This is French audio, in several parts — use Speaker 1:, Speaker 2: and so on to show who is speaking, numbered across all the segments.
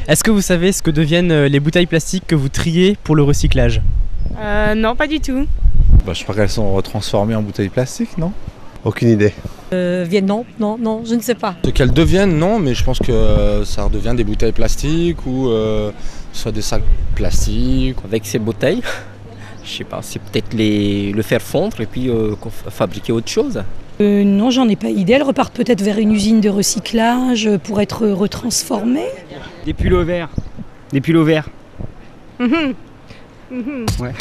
Speaker 1: Est-ce que vous savez ce que deviennent les bouteilles plastiques que vous triez pour le recyclage?
Speaker 2: Non, pas du tout.
Speaker 3: Je crois qu'elles sont retransformées en bouteilles plastiques, non?
Speaker 4: Aucune idée.
Speaker 5: Non, je ne sais pas.
Speaker 6: Ce qu'elles deviennent, non, mais je pense que ça redevient des bouteilles plastiques ou soit des sacs plastiques.
Speaker 7: Avec ces bouteilles, je sais pas, c'est peut-être le faire fondre et puis fabriquer autre chose.
Speaker 5: Non, j'en ai pas idée. Elles repartent peut-être vers une usine de recyclage pour être retransformées.
Speaker 1: Des pulls verts. Des pulls verts. Ouais.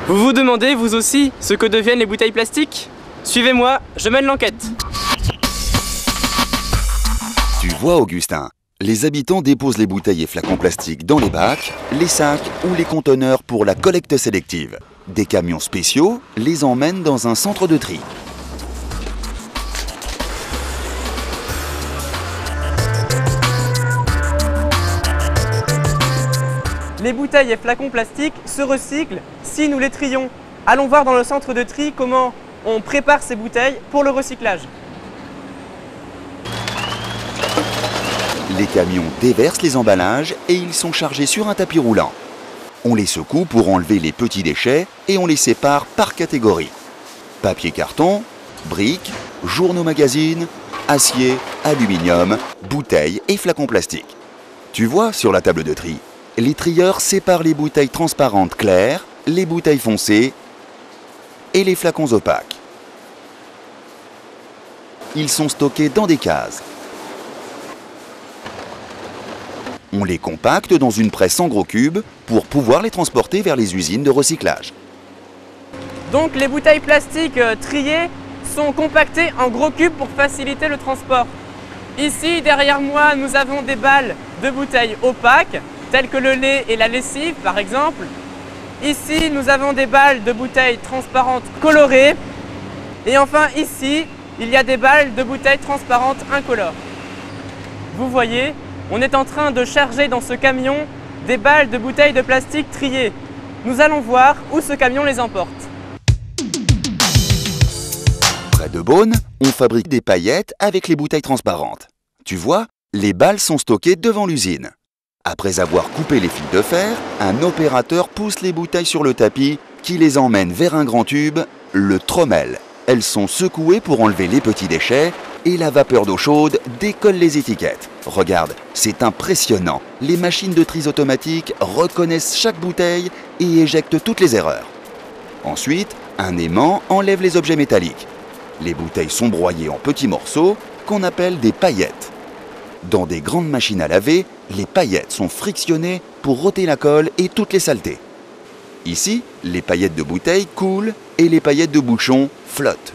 Speaker 1: Vous vous demandez, vous aussi, ce que deviennent les bouteilles plastiques? Suivez-moi, je mène l'enquête.
Speaker 8: Tu vois, Augustin, les habitants déposent les bouteilles et flacons plastiques dans les bacs, les sacs ou les conteneurs pour la collecte sélective. Des camions spéciaux les emmènent dans un centre de tri.
Speaker 1: Les bouteilles et flacons plastiques se recyclent si nous les trions. Allons voir dans le centre de tri comment on prépare ces bouteilles pour le recyclage.
Speaker 8: Les camions déversent les emballages et ils sont chargés sur un tapis roulant. On les secoue pour enlever les petits déchets et on les sépare par catégorie. Papier carton, briques, journaux magazines, acier, aluminium, bouteilles et flacons plastiques. Tu vois sur la table de tri, les trieurs séparent les bouteilles transparentes claires, les bouteilles foncées et les flacons opaques. Ils sont stockés dans des cases. On les compacte dans une presse en gros cubes pour pouvoir les transporter vers les usines de recyclage.
Speaker 1: Donc les bouteilles plastiques triées sont compactées en gros cubes pour faciliter le transport. Ici, derrière moi, nous avons des balles de bouteilles opaques, telles que le lait et la lessive par exemple. Ici, nous avons des balles de bouteilles transparentes colorées. Et enfin ici, il y a des balles de bouteilles transparentes incolores. Vous voyez, on est en train de charger dans ce camion des balles de bouteilles de plastique triées. Nous allons voir où ce camion les emporte.
Speaker 8: Près de Beaune, on fabrique des paillettes avec les bouteilles transparentes. Tu vois, les balles sont stockées devant l'usine. Après avoir coupé les fils de fer, un opérateur pousse les bouteilles sur le tapis qui les emmène vers un grand tube, le trommel. Elles sont secouées pour enlever les petits déchets et la vapeur d'eau chaude décolle les étiquettes. Regarde, c'est impressionnant. Les machines de tri automatiques reconnaissent chaque bouteille et éjectent toutes les erreurs. Ensuite, un aimant enlève les objets métalliques. Les bouteilles sont broyées en petits morceaux qu'on appelle des paillettes. Dans des grandes machines à laver, les paillettes sont frictionnées pour ôter la colle et toutes les saletés. Ici, les paillettes de bouteilles coulent et les paillettes de bouchons flottent.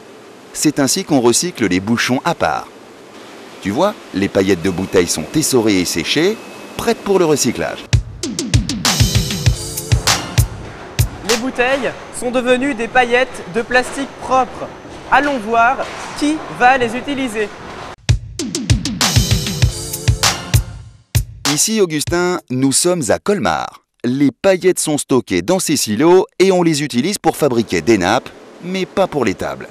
Speaker 8: C'est ainsi qu'on recycle les bouchons à part. Tu vois, les paillettes de bouteilles sont essorées et séchées, prêtes pour le recyclage.
Speaker 1: Les bouteilles sont devenues des paillettes de plastique propre. Allons voir qui va les utiliser.
Speaker 8: Ici, Augustin, nous sommes à Colmar. Les paillettes sont stockées dans ces silos et on les utilise pour fabriquer des nappes, mais pas pour les tables.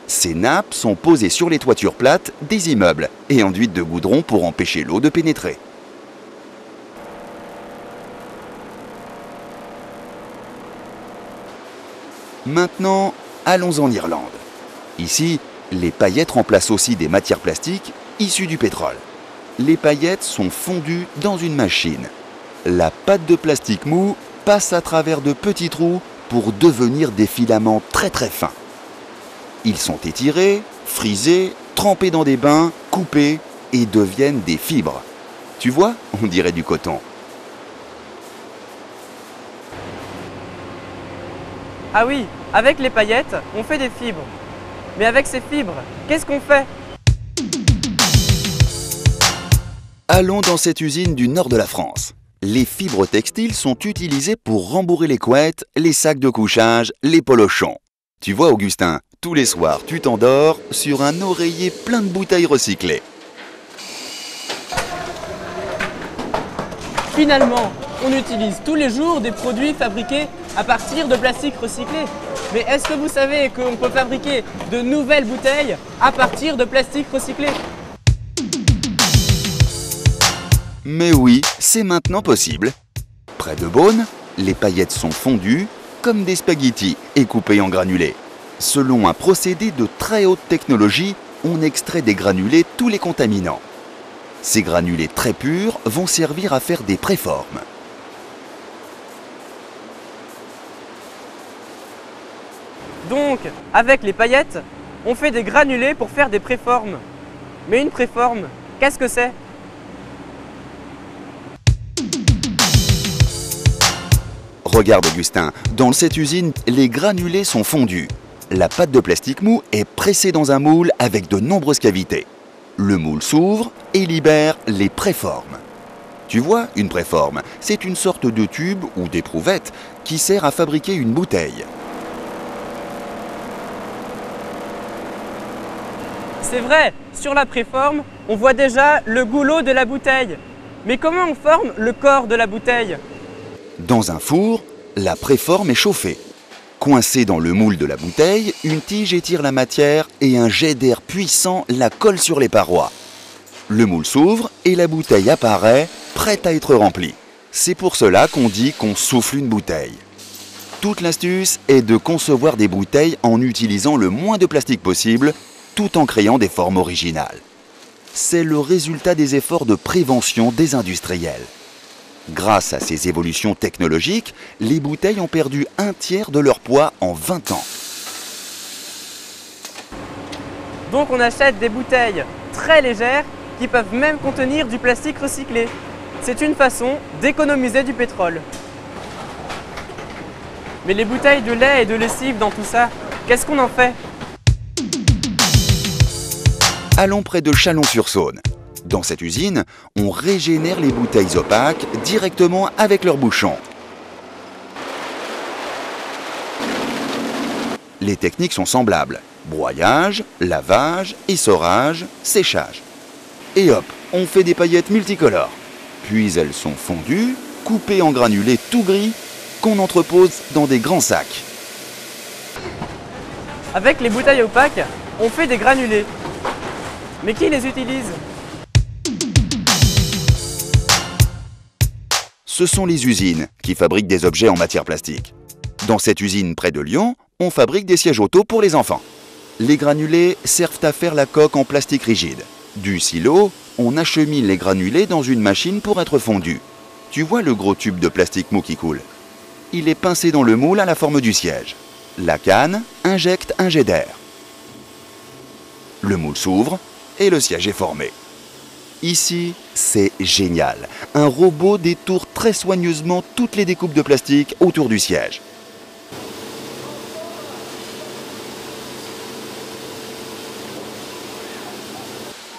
Speaker 8: Ces nappes sont posées sur les toitures plates des immeubles et enduites de goudron pour empêcher l'eau de pénétrer. Maintenant, allons en Irlande. Ici, les paillettes remplacent aussi des matières plastiques issues du pétrole. Les paillettes sont fondues dans une machine. La pâte de plastique mou passe à travers de petits trous pour devenir des filaments très fins. Ils sont étirés, frisés, trempés dans des bains, coupés et deviennent des fibres. Tu vois, on dirait du coton.
Speaker 1: Ah oui, avec les paillettes, on fait des fibres. Mais avec ces fibres, qu'est-ce qu'on fait?
Speaker 8: Allons dans cette usine du nord de la France. Les fibres textiles sont utilisées pour rembourrer les couettes, les sacs de couchage, les polochons. Tu vois, Augustin, tous les soirs, tu t'endors sur un oreiller plein de bouteilles recyclées.
Speaker 1: Finalement, on utilise tous les jours des produits fabriqués à partir de plastique recyclé. Mais est-ce que vous savez qu'on peut fabriquer de nouvelles bouteilles à partir de plastique recyclé?
Speaker 8: Mais oui, c'est maintenant possible. Près de Beaune, les paillettes sont fondues comme des spaghettis et coupées en granulés. Selon un procédé de très haute technologie, on extrait des granulés tous les contaminants. Ces granulés très purs vont servir à faire des préformes.
Speaker 1: Donc, avec les paillettes, on fait des granulés pour faire des préformes. Mais une préforme, qu'est-ce que c'est?
Speaker 8: Regarde Augustin, dans cette usine, les granulés sont fondus. La pâte de plastique mou est pressée dans un moule avec de nombreuses cavités. Le moule s'ouvre et libère les préformes. Tu vois, une préforme, c'est une sorte de tube ou d'éprouvette qui sert à fabriquer une bouteille.
Speaker 1: C'est vrai, sur la préforme, on voit déjà le goulot de la bouteille. Mais comment on forme le corps de la bouteille?
Speaker 8: Dans un four, la préforme est chauffée. Coincée dans le moule de la bouteille, une tige étire la matière et un jet d'air puissant la colle sur les parois. Le moule s'ouvre et la bouteille apparaît, prête à être remplie. C'est pour cela qu'on dit qu'on souffle une bouteille. Toute l'astuce est de concevoir des bouteilles en utilisant le moins de plastique possible, tout en créant des formes originales. C'est le résultat des efforts de prévention des industriels. Grâce à ces évolutions technologiques, les bouteilles ont perdu un tiers de leur poids en 20 ans.
Speaker 1: Donc on achète des bouteilles très légères qui peuvent même contenir du plastique recyclé. C'est une façon d'économiser du pétrole. Mais les bouteilles de lait et de lessive dans tout ça, qu'est-ce qu'on en fait?
Speaker 8: Allons près de Chalon-sur-Saône. Dans cette usine, on régénère les bouteilles opaques directement avec leur bouchon. Les techniques sont semblables. Broyage, lavage, essorage, séchage. Et hop, on fait des paillettes multicolores. Puis elles sont fondues, coupées en granulés tout gris, qu'on entrepose dans des grands sacs.
Speaker 1: Avec les bouteilles opaques, on fait des granulés. Mais qui les utilise?
Speaker 8: Ce sont les usines qui fabriquent des objets en matière plastique. Dans cette usine près de Lyon, on fabrique des sièges auto pour les enfants. Les granulés servent à faire la coque en plastique rigide. Du silo, on achemine les granulés dans une machine pour être fondus. Tu vois le gros tube de plastique mou qui coule? Il est pincé dans le moule à la forme du siège. La canne injecte un jet d'air. Le moule s'ouvre et le siège est formé. Ici, c'est génial. Un robot détourne très soigneusement toutes les découpes de plastique autour du siège.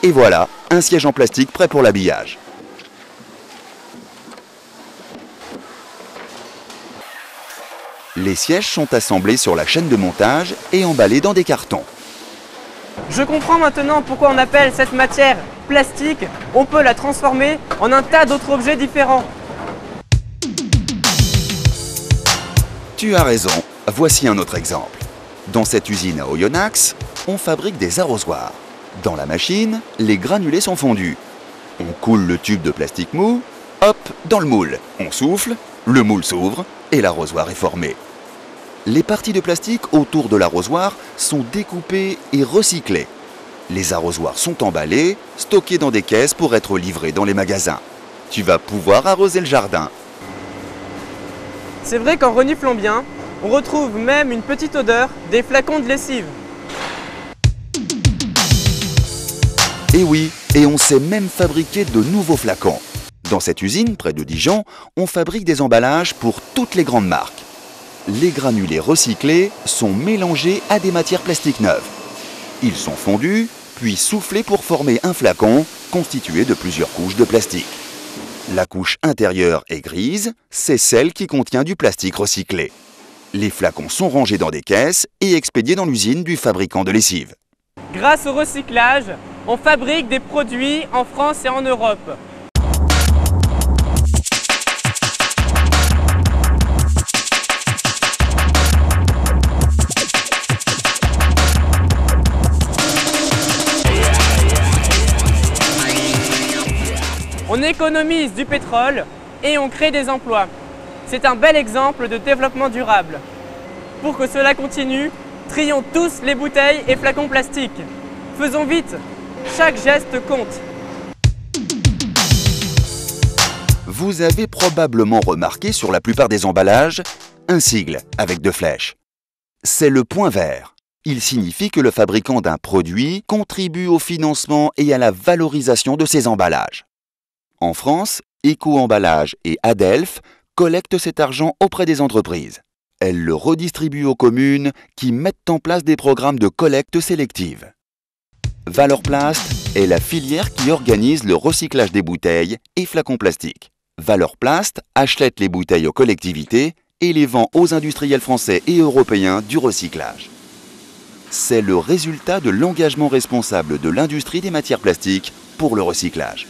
Speaker 8: Et voilà, un siège en plastique prêt pour l'habillage. Les sièges sont assemblés sur la chaîne de montage et emballés dans des cartons.
Speaker 1: Je comprends maintenant pourquoi on appelle cette matière plastique. On peut la transformer en un tas d'autres objets différents.
Speaker 8: Tu as raison, voici un autre exemple. Dans cette usine à Oyonnax, on fabrique des arrosoirs. Dans la machine, les granulés sont fondus. On coule le tube de plastique mou, hop, dans le moule. On souffle, le moule s'ouvre et l'arrosoir est formé. Les parties de plastique autour de l'arrosoir sont découpées et recyclées. Les arrosoirs sont emballés, stockés dans des caisses pour être livrés dans les magasins. Tu vas pouvoir arroser le jardin.
Speaker 1: C'est vrai qu'en reniflant bien, on retrouve même une petite odeur des flacons de lessive.
Speaker 8: Et oui, et on sait même fabriquer de nouveaux flacons. Dans cette usine, près de Dijon, on fabrique des emballages pour toutes les grandes marques. Les granulés recyclés sont mélangés à des matières plastiques neuves. Ils sont fondus, puis soufflés pour former un flacon constitué de plusieurs couches de plastique. La couche intérieure est grise, c'est celle qui contient du plastique recyclé. Les flacons sont rangés dans des caisses et expédiés dans l'usine du fabricant de lessive.
Speaker 1: Grâce au recyclage, on fabrique des produits en France et en Europe. On économise du pétrole et on crée des emplois. C'est un bel exemple de développement durable. Pour que cela continue, trions tous les bouteilles et flacons plastiques. Faisons vite, chaque geste compte.
Speaker 8: Vous avez probablement remarqué sur la plupart des emballages un sigle avec 2 flèches. C'est le point vert. Il signifie que le fabricant d'un produit contribue au financement et à la valorisation de ses emballages. En France, Eco-Emballage et Adelph collectent cet argent auprès des entreprises. Elles le redistribuent aux communes qui mettent en place des programmes de collecte sélective. Valorplast est la filière qui organise le recyclage des bouteilles et flacons plastiques. Valorplast achète les bouteilles aux collectivités et les vend aux industriels français et européens du recyclage. C'est le résultat de l'engagement responsable de l'industrie des matières plastiques pour le recyclage.